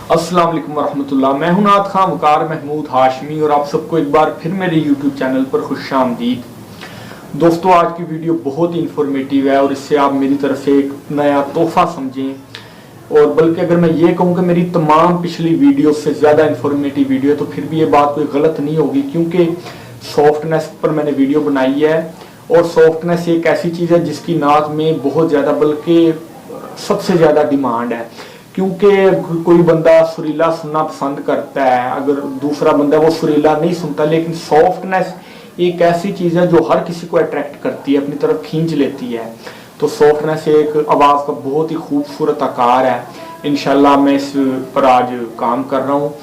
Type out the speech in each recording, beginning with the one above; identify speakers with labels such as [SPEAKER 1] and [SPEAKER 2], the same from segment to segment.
[SPEAKER 1] अस्सलाम वालेकुम रहमतुल्लाह। मैं हूं नात खां वकार महमूद हाशमी और आप सबको एक बार फिर मेरे यूट्यूब चैनल पर खुशामदीद। दोस्तों, आज की वीडियो बहुत ही इंफॉर्मेटिव है और इससे आप मेरी तरफ से एक नया तोहफा समझें। और बल्कि अगर मैं ये कहूँ कि मेरी तमाम पिछली वीडियो से ज़्यादा इंफॉर्मेटिव वीडियो है तो फिर भी ये बात कोई गलत नहीं होगी, क्योंकि सॉफ्टनेस पर मैंने वीडियो बनाई है। और सॉफ्टनेस एक ऐसी चीज़ है जिसकी नात में बहुत ज़्यादा, बल्कि सबसे ज़्यादा डिमांड है। क्योंकि कोई बंदा सुरीला सुनना पसंद करता है, अगर दूसरा बंदा वो सुरीला नहीं सुनता, लेकिन सॉफ्टनेस एक ऐसी चीज़ है जो हर किसी को अट्रैक्ट करती है, अपनी तरफ खींच लेती है। तो सॉफ्टनेस एक आवाज़ का बहुत ही खूबसूरत आकार है। इंशाल्लाह मैं इस पर आज काम कर रहा हूँ,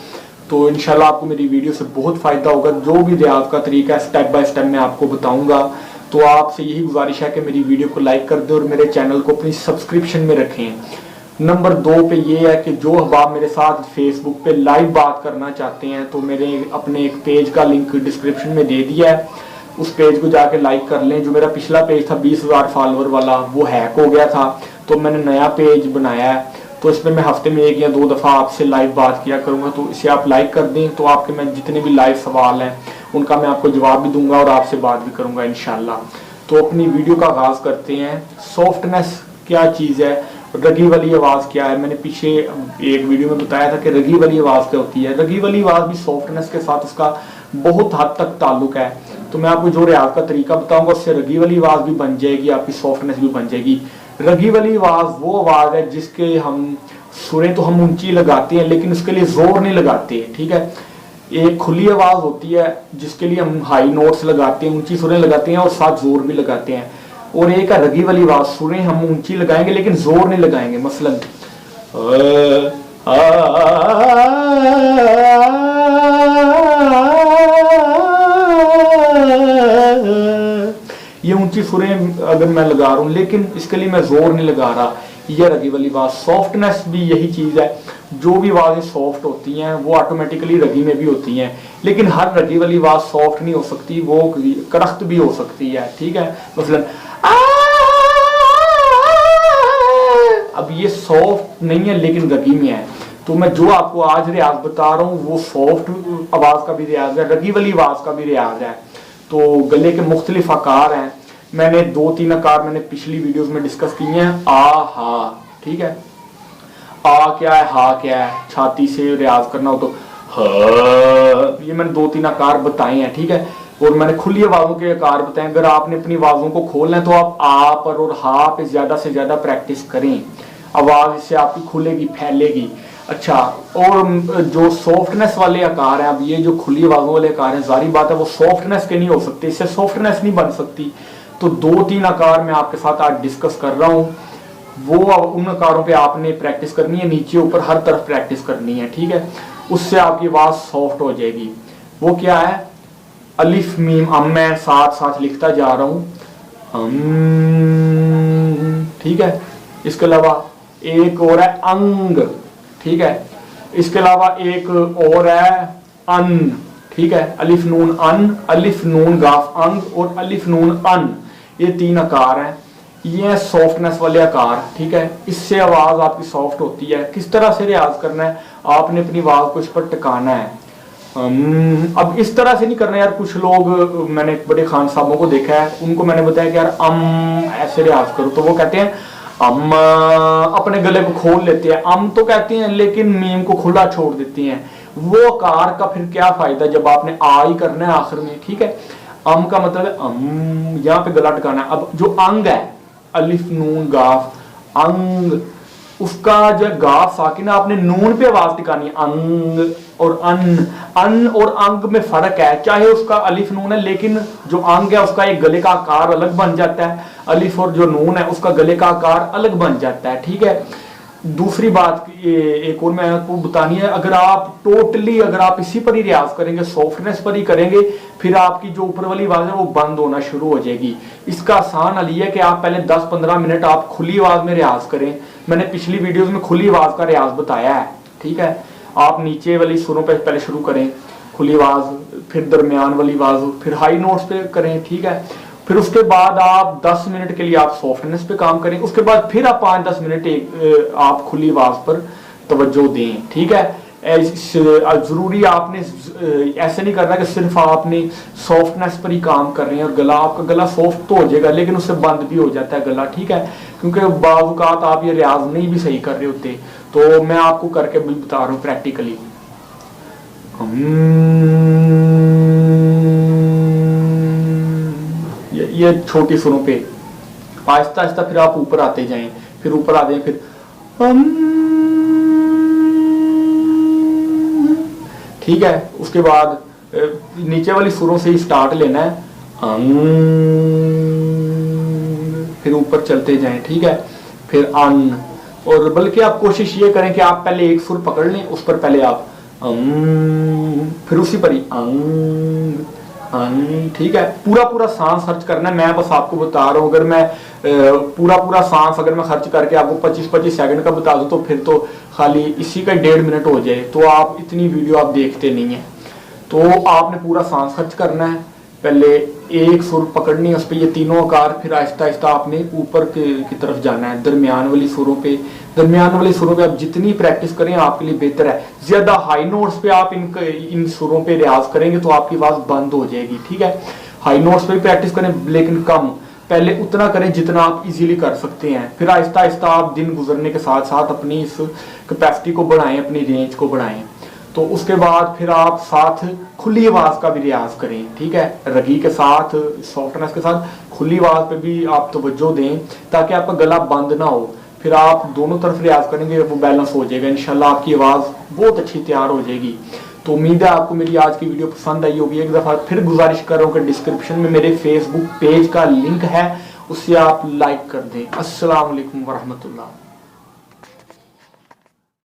[SPEAKER 1] तो इंशाल्लाह आपको मेरी वीडियो से बहुत फ़ायदा होगा। जो भी रियाज का तरीका है स्टेप बाय स्टेप मैं आपको बताऊँगा। तो आपसे यही गुजारिश है कि मेरी वीडियो को लाइक कर दें और मेरे चैनल को अपनी सब्सक्रिप्शन में रखें। नंबर 2 पे ये है कि जो आप मेरे साथ फेसबुक पे लाइव बात करना चाहते हैं तो मेरे अपने एक पेज का लिंक डिस्क्रिप्शन में दे दिया है, उस पेज को जाके लाइक कर लें। जो मेरा पिछला पेज था 20,000 फॉलोअर वाला, वो हैक हो गया था, तो मैंने नया पेज बनाया है। तो इसमें मैं हफ्ते में 1 या 2 दफ़ा आपसे लाइव बात किया करूँगा, तो इसे आप लाइक कर दें। तो आपके मैं जितने भी लाइव सवाल हैं उनका मैं आपको जवाब भी दूंगा और आपसे बात भी करूँगा इंशाल्लाह। तो अपनी वीडियो का आगाज़ करते हैं। सॉफ्टनेस क्या चीज़ है, रगी वाली आवाज़ क्या है। मैंने पीछे एक वीडियो में बताया था कि रगी वाली आवाज़ क्या होती है। रगी वाली आवाज़ भी सॉफ्टनेस के साथ उसका बहुत हद तक ताल्लुक है। तो मैं आपको जो रियाज का तरीका बताऊंगा उससे रगी वाली आवाज़ भी बन जाएगी, आपकी सॉफ्टनेस भी बन जाएगी। रगी वाली आवाज़ वो आवाज़ है जिसके हम सुरें तो हम ऊंची लगाते हैं, लेकिन उसके लिए जोर नहीं लगाते, ठीक है। एक खुली आवाज़ होती है जिसके लिए हम हाई नोट्स लगाते हैं, ऊंची सुरें लगाते हैं और साथ जोर भी लगाते हैं। और एक है रगी वाली आवाज़, सुरें हम ऊंची लगाएंगे लेकिन जोर नहीं लगाएंगे। मसलन ये ऊंची सुरें अगर मैं लगा रहा हूं लेकिन इसके लिए मैं जोर नहीं लगा रहा, यह रगी वाली आवाज़। सॉफ्टनेस भी यही चीज़ है, जो भी आवाज़ें सॉफ्ट होती हैं वो ऑटोमेटिकली रगी में भी होती हैं, लेकिन हर रगी वाली आवाज़ सॉफ्ट नहीं हो सकती, वो करख्त भी हो सकती है, ठीक है। मसलन अब ये सॉफ्ट नहीं है लेकिन रगी में है। तो मैं जो आपको आज रियाज बता रहा हूँ वो सॉफ्ट आवाज़ का भी रियाज है, रगी वाली आवाज़ का भी रियाज है। तो गले के मुख्तलिफ आकार हैं। मैंने 2-3 आकार मैंने पिछली वीडियोस में डिस्कस किए हैं। आ हा, ठीक है। आ क्या है, हा क्या है। छाती से रियाज करना हो तो हा, ये मैंने 2-3 आकार बताए हैं, ठीक है। और मैंने खुली आवाज़ों के आकार बताए। अगर आपने अपनी आवाज़ों को खोलना है तो आप आ पर और हा पे ज़्यादा से ज़्यादा प्रैक्टिस करें, आवाज़ इससे आपकी खुलेगी, फैलेगी। अच्छा, और जो सॉफ्टनेस वाले आकार हैं, अब ये जो खुली आवाज़ों वाले आकार हैं, जारी बात है वो सॉफ्टनेस के नहीं हो सकते, इससे सॉफ्टनेस नहीं बन सकती। तो 2-3 आकार मैं आपके साथ आज डिस्कस कर रहा हूँ, वो उन आकारों पे आपने प्रैक्टिस करनी है, नीचे ऊपर हर तरफ प्रैक्टिस करनी है, ठीक है। उससे आपकी आवाज़ सॉफ्ट हो जाएगी। वो क्या है, अलिफ मीम। अब मैं साथ साथ लिखता जा रहा हूँ, ठीक है। इसके अलावा एक और है अंग, ठीक है। इसके अलावा एक और है अन, ठीक है। अलिफ नून अन, अलिफ नून गाफ अंग और अलिफ नून अन, ये 3 आकार हैं। ये सॉफ्टनेस वाले आकार, ठीक है। इससे आवाज़ आपकी सॉफ्ट होती है। किस तरह से रियाज करना है, आपने अपनी आवाज़ को इस पर टिकाना है। अब इस तरह से नहीं करना यार। कुछ लोग, मैंने बड़े खान साहबों को देखा है, उनको मैंने बताया कि यार ऐसे रियाज करो, तो वो कहते हैं अपने गले को खोल लेते हैं। तो कहते हैं लेकिन मीम को खुला छोड़ देते हैं। वो आकार का फिर क्या फायदा जब आपने आ ही करना है आखिर में, ठीक है। का मतलब है यहाँ पे गला टिकाना है। अब जो अंग है, अलिफ नून गाफ अंग, उसका जो गाफ साकिन आपने नून पे आवाज टिकानी है। अंग और अन और अंग में फर्क है। चाहे उसका अलिफ नून है लेकिन जो अंग है उसका एक गले का आकार अलग बन जाता है, अलिफ और जो नून है उसका गले का आकार अलग बन जाता है, ठीक है। दूसरी बात एक और मैं आपको बतानी है, अगर आप इसी पर ही रियाज करेंगे, सॉफ्टनेस पर ही करेंगे, फिर आपकी जो ऊपर वाली आवाज है वो बंद होना शुरू हो जाएगी। इसका आसान हल ये है कि आप पहले 10-15 मिनट आप खुली आवाज में रियाज करें। मैंने पिछली वीडियोस में खुली आवाज का रियाज बताया है, ठीक है। आप नीचे वाली सुरों पर पहले शुरू करें खुली आवाज, फिर दरमियान वाली आवाज, फिर हाई नोट्स पे करें, ठीक है। फिर उसके बाद आप 10 मिनट के लिए आप सॉफ्टनेस पे काम करें। उसके बाद फिर आप 5-10 मिनट आप खुली आवाज पर तवज्जो दें। ठीक है, जरूरी आपने ऐसे नहीं करना कि सिर्फ आपने सॉफ्टनेस पर ही काम कर रहे हैं और गला, आपका गला सॉफ्ट तो हो जाएगा लेकिन उससे बंद भी हो जाता है गला। ठीक है, क्योंकि बावकात आप ये रियाज नहीं भी सही कर रहे होते। तो मैं आपको करके भी बता रहा हूँ प्रैक्टिकली। ये छोटी सुरों पे आहिस्ता आहिस्ता फिर आप ऊपर आते जाएं, फिर ऊपर आते हैं, फिर ठीक है। उसके बाद नीचे वाली सुरों से ही स्टार्ट लेना है, फिर ऊपर चलते जाएं। ठीक है, फिर अन, और बल्कि आप कोशिश ये करें कि आप पहले एक सुर पकड़ लें, उस पर पहले आप फिर उसी पर ही ठीक है। पूरा पूरा सांस खर्च करना है, मैं बस आपको बता रहा हूँ। अगर मैं पूरा सांस अगर मैं खर्च करके आपको 25-25 सेकंड का बता दूं तो फिर तो खाली इसी का 1.5 मिनट हो जाए, तो आप इतनी वीडियो आप देखते नहीं है। तो आपने पूरा सांस खर्च करना है, पहले एक सुर पकड़नी है, उस पर ये तीनों आकार, फिर आहिस्ता आहिस्ता आपने ऊपर की तरफ जाना है। दरमियान वाली सुरों पे आप जितनी प्रैक्टिस करें आपके लिए बेहतर है। ज्यादा हाई नोट्स पे आप इन सुरों पे रियाज करेंगे तो आपकी आवाज बंद हो जाएगी। ठीक है, हाई नोट्स पे भी प्रैक्टिस करें लेकिन कम, पहले उतना करें जितना आप इजीली कर सकते हैं। फिर आहिस्ता आहिस्ता आप दिन गुजरने के साथ साथ अपनी इस कैपेसिटी को बढ़ाएं, अपनी रेंज को बढ़ाएं। तो उसके बाद फिर आप साथ खुली आवाज का भी रियाज करें। ठीक है, रगी के साथ, सॉफ्टनेस के साथ खुली आवाज पे भी आप तवज्जो दें ताकि आपका गला बंद ना हो। फिर आप दोनों तरफ रियाज करेंगे, वो बैलेंस हो जाएगा, इंशाल्लाह आपकी आवाज बहुत अच्छी तैयार हो जाएगी। तो उम्मीद है आपको मेरी आज की वीडियो पसंद आई होगी। एक दफा फिर गुजारिश कर रहा हूँ कि डिस्क्रिप्शन में मेरे फेसबुक पेज का लिंक है, उससे आप लाइक कर दें। अस्सलाम वालेकुम वरहमतुल्लाह।